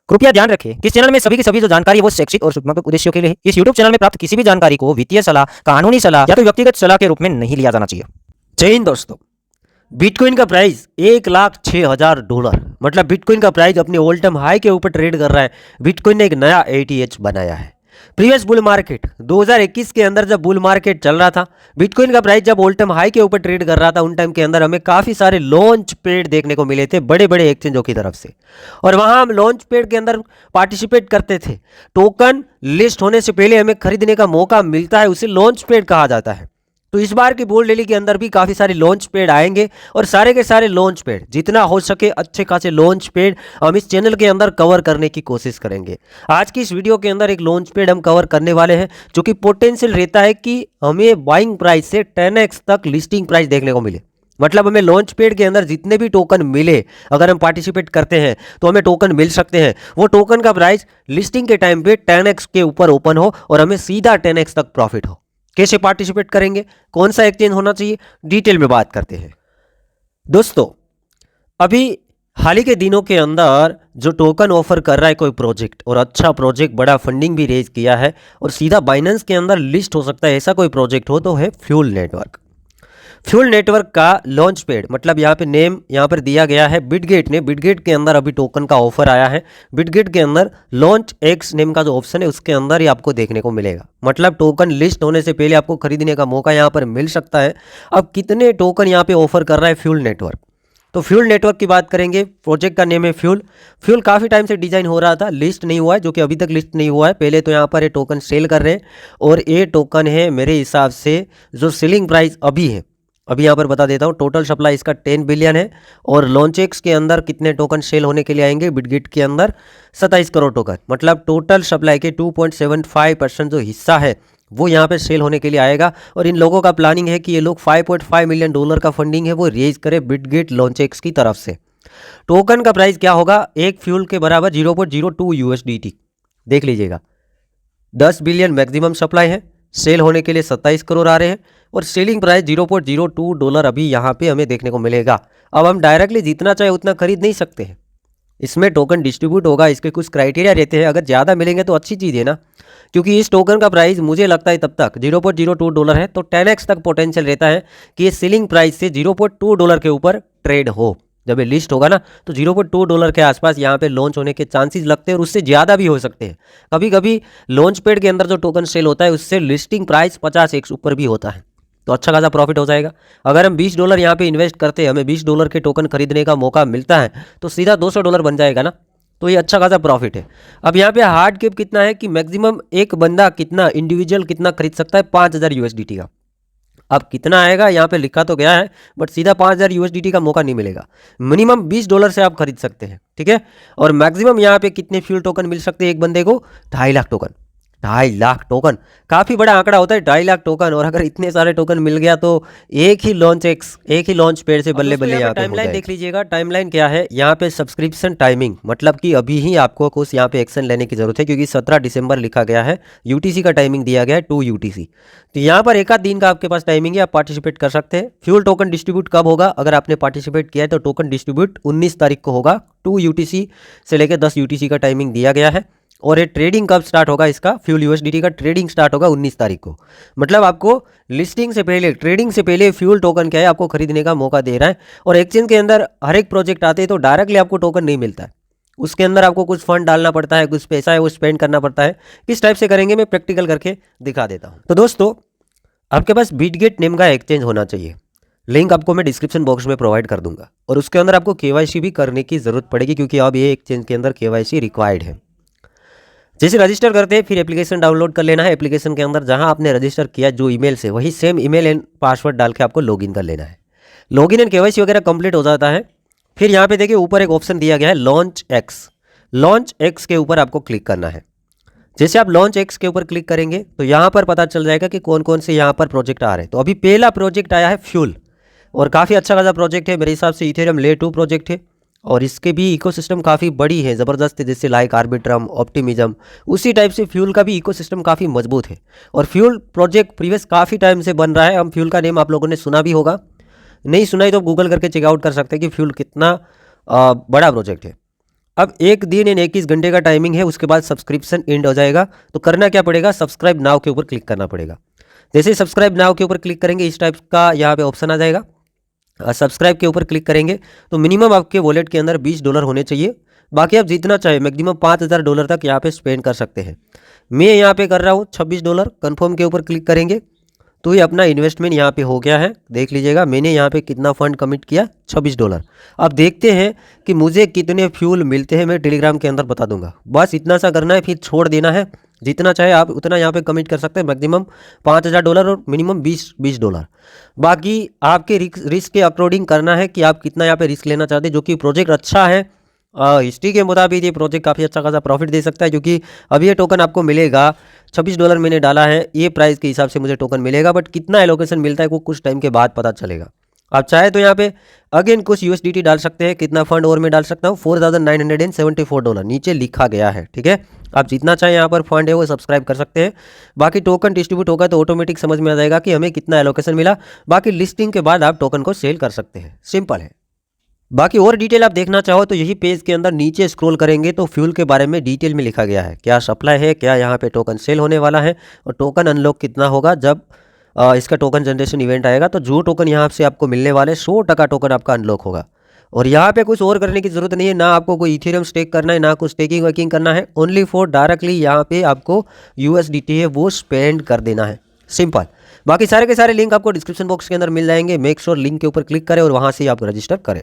कृपया ध्यान रखें कि इस चैनल में सभी की सभी जो जानकारी है वो शैक्षिक और सूचनात्मक उद्देश्यों के लिए है। इस यूट्यूब चैनल में प्राप्त किसी भी जानकारी को वित्तीय सलाह, कानूनी सलाह या तो व्यक्तिगत सलाह के रूप में नहीं लिया जाना चाहिए। जय हिंद दोस्तों। बिटकॉइन का प्राइस $1,06,000 मतलब बिटकॉइन का प्राइस अपने ऑल टाइम हाई के ऊपर ट्रेड कर रहा है। बिटकॉइन ने एक नया ATH बनाया है। प्रीवियस बुल मार्केट 2021 के अंदर जब बुल मार्केट चल रहा था, बिटकॉइन का प्राइस जब ऑल टाइम हाई के ऊपर ट्रेड कर रहा था, उन टाइम के अंदर हमें काफ़ी सारे लॉन्च पैड देखने को मिले थे बड़े बड़े एक्सचेंजों की तरफ से, और वहां हम लॉन्च पैड के अंदर पार्टिसिपेट करते थे। टोकन लिस्ट होने से पहले हमें खरीदने का मौका मिलता है, उसे लॉन्च पैड कहा जाता है। तो इस बार की बुल रैली के अंदर भी काफ़ी सारे लॉन्च पैड आएंगे, और सारे के सारे लॉन्च पैड जितना हो सके अच्छे खासे लॉन्च पैड हम इस चैनल के अंदर कवर करने की कोशिश करेंगे। आज की इस वीडियो के अंदर एक लॉन्च पैड हम कवर करने वाले हैं जो कि पोटेंशियल रहता है कि हमें बाइंग प्राइस से 10x तक लिस्टिंग प्राइस देखने को मिले। मतलब हमें लॉन्च पैड के अंदर जितने भी टोकन मिले, अगर हम पार्टिसिपेट करते हैं तो हमें टोकन मिल सकते हैं। वो टोकन का प्राइस लिस्टिंग के टाइम पे 10x के ऊपर ओपन हो और हमें सीधा 10x तक प्रॉफिट हो। कैसे पार्टिसिपेट करेंगे, कौन सा एक्सचेंज होना चाहिए, डिटेल में बात करते हैं। दोस्तों, अभी हाल ही के दिनों के अंदर जो टोकन ऑफर कर रहा है कोई प्रोजेक्ट, और अच्छा प्रोजेक्ट, बड़ा फंडिंग भी रेज किया है और सीधा बाइनेंस के अंदर लिस्ट हो सकता है, ऐसा कोई प्रोजेक्ट हो तो है फ्यूल नेटवर्क। फ्यूल नेटवर्क का लॉन्च पैड, मतलब यहाँ पे नेम यहाँ पर दिया गया है बिटगेट ने। बिटगेट के अंदर अभी टोकन का ऑफर आया है। बिटगेट के अंदर लॉन्च एक्स नेम का जो ऑप्शन है उसके अंदर ही आपको देखने को मिलेगा। मतलब टोकन लिस्ट होने से पहले आपको खरीदने का मौका यहाँ पर मिल सकता है। अब कितने टोकन यहाँ पे ऑफर कर रहा है फ्यूल नेटवर्क, तो फ्यूल नेटवर्क की बात करेंगे। प्रोजेक्ट का नेम है फ्यूल। फ्यूल काफ़ी टाइम से डिजाइन हो रहा था, लिस्ट नहीं हुआ है, जो कि अभी तक लिस्ट नहीं हुआ है। पहले तो यहाँ पर ये टोकन सेल कर रहे हैं, और ये टोकन है मेरे हिसाब से जो सेलिंग प्राइस अभी है, अभी यहाँ पर बता देता हूँ। टोटल सप्लाई इसका 10 बिलियन है, और लॉन्चेक्स के अंदर कितने टोकन सेल होने के लिए आएंगे, बिटगेट के अंदर 27 करोड़ टोकन। मतलब टोटल सप्लाई के 2.75% जो हिस्सा है वो यहाँ पे सेल होने के लिए आएगा। और इन लोगों का प्लानिंग है कि ये लोग $5.5 मिलियन का फंडिंग है वो रेज करे बिटगेट लॉन्चेक्स की तरफ से। टोकन का प्राइस क्या होगा, एक फ्यूल के बराबर 0.02 USDT। देख लीजिएगा, 10 बिलियन मैक्सिमम सप्लाई है, सेल होने के लिए 27 करोड़ आ रहे हैं, और सेलिंग प्राइस $0.02 अभी यहाँ पे हमें देखने को मिलेगा। अब हम डायरेक्टली जितना चाहे उतना खरीद नहीं सकते हैं, इसमें टोकन डिस्ट्रीब्यूट होगा, इसके कुछ क्राइटेरिया रहते हैं। अगर ज़्यादा मिलेंगे तो अच्छी चीज़ है ना, क्योंकि इस टोकन का प्राइस मुझे लगता है तब तक $0.02 है, तो 10x तक पोटेंशियल रहता है कि ये सेलिंग प्राइस से $0.2 के ऊपर ट्रेड हो। जब ये लिस्ट होगा ना तो $0.2 के आसपास यहाँ पे लॉन्च होने के चांसेस लगते हैं, और उससे ज़्यादा भी हो सकते हैं। कभी कभी लॉन्च पैड के अंदर जो टोकन सेल होता है उससे लिस्टिंग प्राइस 50x ऊपर भी होता है, तो अच्छा खासा प्रॉफिट हो जाएगा। अगर हम $20 यहाँ पे इन्वेस्ट करते हैं, हमें $20 के टोकन खरीदने का मौका मिलता है, तो सीधा $200 बन जाएगा ना, तो ये अच्छा खासा प्रॉफिट है। अब यहाँ पे हार्ड कैप कितना है कि मैक्सिमम एक बंदा कितना, इंडिविजुअल कितना खरीद सकता है, 5000 USDT का। अब कितना आएगा यहाँ पे लिखा तो गया है, बट सीधा 5000 USDT का मौका नहीं मिलेगा। मिनिमम $20 से आप खरीद सकते हैं, ठीक है। और मैक्सिमम यहाँ पे कितने फ्यूल टोकन मिल सकते हैं एक बंदे को, 2.5 लाख टोकन। 2.5 लाख टोकन काफ़ी बड़ा आंकड़ा होता है, 2.5 लाख टोकन। और अगर इतने सारे टोकन मिल गया तो एक ही लॉन्च पैड से बल्ले बल्ले यहाँ पे टाइमलाइन देख लीजिएगा। टाइमलाइन क्या है यहाँ पे, सब्सक्रिप्शन टाइमिंग, मतलब कि अभी ही आपको कुछ यहाँ पे एक्शन लेने की जरूरत है, क्योंकि 17 दिसंबर लिखा गया है। UTC का टाइमिंग दिया गया है 2 UTC, तो यहाँ पर एक आध दिन का आपके पास टाइमिंग है, आप पार्टिसिपेट कर सकते हैं। फ्यूल टोकन डिस्ट्रीब्यूट कब होगा, अगर आपने पार्टिसिपेट किया है तो टोकन डिस्ट्रीब्यूट 19 तारीख को होगा। 2 UTC से लेकर 10 UTC का टाइमिंग दिया गया है। और ये ट्रेडिंग कब स्टार्ट होगा, इसका फ्यूल USDT का ट्रेडिंग स्टार्ट होगा 19 तारीख को। मतलब आपको लिस्टिंग से पहले, ट्रेडिंग से पहले फ्यूल टोकन क्या है आपको खरीदने का मौका दे रहा है। और एक्सचेंज के अंदर हर एक प्रोजेक्ट आते हैं तो डायरेक्टली आपको टोकन नहीं मिलता है, उसके अंदर आपको कुछ फंड डालना पड़ता है, कुछ पैसा है वो स्पेंड करना पड़ता है। किस टाइप से करेंगे मैं प्रैक्टिकल करके दिखा देता हूँ। तो दोस्तों, आपके पास बिटगेट नेम का एक्सचेंज होना चाहिए। लिंक आपको मैं डिस्क्रिप्शन बॉक्स में प्रोवाइड कर दूंगा, और उसके अंदर आपको KYC भी करने की जरूरत पड़ेगी, क्योंकि अब ये एक्सचेंज के अंदर KYC रिक्वायर्ड है। जैसे रजिस्टर करते हैं फिर एप्लीकेशन डाउनलोड कर लेना है। एप्लीकेशन के अंदर जहां आपने रजिस्टर किया जो ईमेल से, वही सेम ईमेल एंड पासवर्ड डाल के आपको लॉगिन कर लेना है। लॉगिन एंड KYC वगैरह कंप्लीट हो जाता है। फिर यहाँ पे देखिए ऊपर एक ऑप्शन दिया गया है लॉन्च एक्स। लॉन्च एक्स के ऊपर आपको क्लिक करना है। जैसे आप लॉन्च एक्स के ऊपर क्लिक करेंगे तो यहाँ पर पता चल जाएगा कि कौन कौन से यहाँ पर प्रोजेक्ट आ रहे हैं। तो अभी पहला प्रोजेक्ट आया है फ्यूल, और काफ़ी अच्छा खासा प्रोजेक्ट है मेरे हिसाब से। इथेरियम लेयर 2 प्रोजेक्ट है, और इसके भी इकोसिस्टम काफ़ी बड़ी है, ज़बरदस्त है, जैसे लाइक आर्बिट्रम, ऑप्टिमिज्म, उसी टाइप से फ्यूल का भी इकोसिस्टम काफ़ी मजबूत है। और फ्यूल प्रोजेक्ट प्रीवियस काफ़ी टाइम से बन रहा है। हम फ्यूल का नेम आप लोगों ने सुना भी होगा, नहीं सुना ही तो गूगल करके चेकआउट कर सकते हैं कि फ्यूल कितना बड़ा प्रोजेक्ट है। अब एक दिन इन 21 घंटे का टाइमिंग है, उसके बाद सब्सक्रिप्शन एंड हो जाएगा। तो करना क्या पड़ेगा, सब्सक्राइब नाउ के ऊपर क्लिक करना पड़ेगा। जैसे ही सब्सक्राइब नाउ के ऊपर क्लिक करेंगे इस टाइप का यहाँ पे ऑप्शन आ जाएगा। सब्सक्राइब के ऊपर क्लिक करेंगे तो मिनिमम आपके वॉलेट के अंदर $20 होने चाहिए। बाकी आप जितना चाहे मैक्सिमम $5000 तक यहाँ पे स्पेंड कर सकते हैं। मैं यहाँ पे कर रहा हूँ $26। कन्फर्म के ऊपर क्लिक करेंगे तो ये अपना इन्वेस्टमेंट यहाँ पे हो गया है। देख लीजिएगा मैंने यहाँ पे कितना फंड कमिट किया, $26। अब देखते हैं कि मुझे कितने फ्यूल मिलते हैं, मैं टेलीग्राम के अंदर बता दूंगा। बस इतना सा करना है, फिर छोड़ देना है। जितना चाहे आप उतना यहाँ पे कमिट कर सकते हैं, मैक्सिमम $5000 और मिनिमम $20। बाकी आपके रिस्क के अकॉर्डिंग करना है कि आप कितना यहाँ पे रिस्क लेना चाहते हैं। जो कि प्रोजेक्ट अच्छा है, हिस्ट्री के मुताबिक ये प्रोजेक्ट काफ़ी अच्छा खासा प्रॉफिट दे सकता है, क्योंकि अभी ये टोकन आपको मिलेगा। $26 मैंने डाला है, ये प्राइस के हिसाब से मुझे टोकन मिलेगा, बट कितना एलोकेशन मिलता है वो कुछ टाइम के बाद पता चलेगा। आप चाहे तो यहाँ पे अगेन कुछ USDT डाल सकते हैं। कितना फंड और मैं डाल सकता हूँ, $4974 नीचे लिखा गया है। ठीक है, आप जितना चाहे यहाँ पर फंड है वो सब्सक्राइब कर सकते हैं। बाकी टोकन डिस्ट्रीब्यूट होगा तो ऑटोमेटिक समझ में आ जाएगा कि हमें कितना एलोकेशन मिला। बाकी लिस्टिंग के बाद आप टोकन को सेल कर सकते हैं, सिंपल है। बाकी और डिटेल आप देखना चाहो तो यही पेज के अंदर नीचे स्क्रॉल करेंगे तो फ्यूल के बारे में डिटेल में लिखा गया है, क्या सप्लाई है, क्या यहाँ पे टोकन सेल होने वाला है और टोकन अनलॉक कितना होगा जब इसका टोकन जनरेशन इवेंट आएगा। तो जो टोकन यहाँ से आपको मिलने वाले 100% टोकन आपका अनलॉक होगा। और यहाँ पे कुछ और करने की जरूरत नहीं है, ना आपको कोई इथेरियम स्टेक करना है, ना कुछ स्टेकिंग वर्किंग करना है। ओनली फॉर डायरेक्टली यहाँ पे आपको USDT है वो स्पेंड कर देना है, सिंपल। बाकी सारे के सारे लिंक आपको डिस्क्रिप्शन बॉक्स के अंदर मिल जाएंगे। मेक श्योर लिंक के ऊपर क्लिक करें और वहाँ से आप रजिस्टर करें।